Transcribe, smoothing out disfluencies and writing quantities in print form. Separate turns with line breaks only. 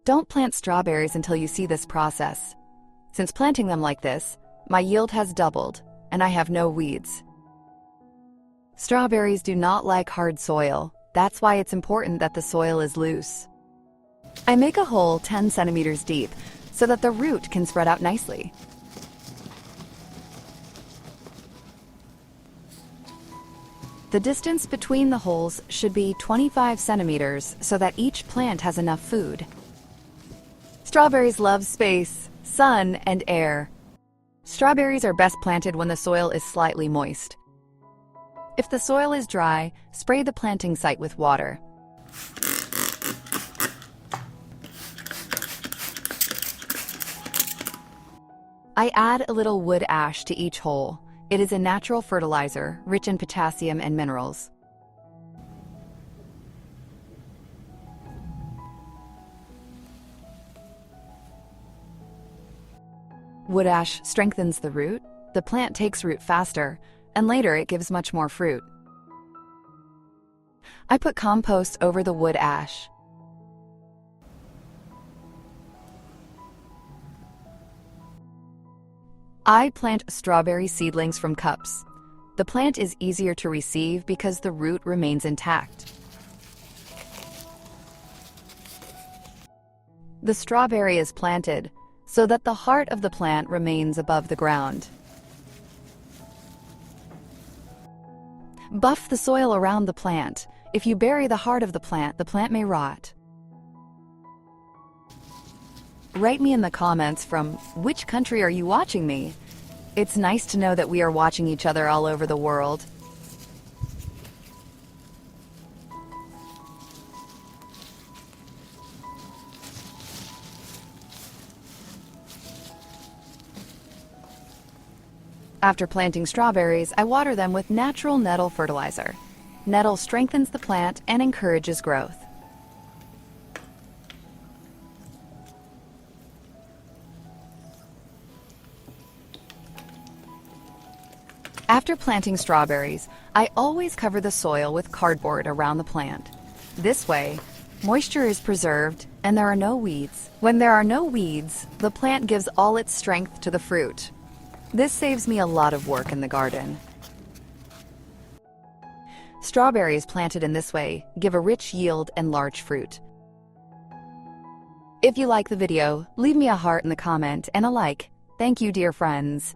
Don't plant strawberries until you see this process. Since planting them like this, my yield has doubled, and I have no weeds. Strawberries do not like hard soil. That's why it's important that the soil is loose. I make a hole 10 centimeters deep so that the root can spread out nicely. The distance between the holes should be 25 centimeters so that each plant has enough food. Strawberries love space, sun, and air. Strawberries are best planted when the soil is slightly moist. If the soil is dry, spray the planting site with water. I add a little wood ash to each hole. It is a natural fertilizer, rich in potassium and minerals. Wood ash strengthens the root, the plant takes root faster, and later it gives much more fruit. I put compost over the wood ash. I plant strawberry seedlings from cups. The plant is easier to receive because the root remains intact. The strawberry is planted so that the heart of the plant remains above the ground. Buff the soil around the plant. If you bury the heart of the plant may rot. Write me in the comments from which country are you watching me? It's nice to know that we are watching each other all over the world. After planting strawberries, I water them with natural nettle fertilizer. Nettle strengthens the plant and encourages growth. After planting strawberries, I always cover the soil with cardboard around the plant. This way, moisture is preserved and there are no weeds. When there are no weeds, the plant gives all its strength to the fruit. This saves me a lot of work in the garden. Strawberries planted in this way give a rich yield and large fruit. If you like the video, leave me a heart in the comment and a like. Thank you, dear friends.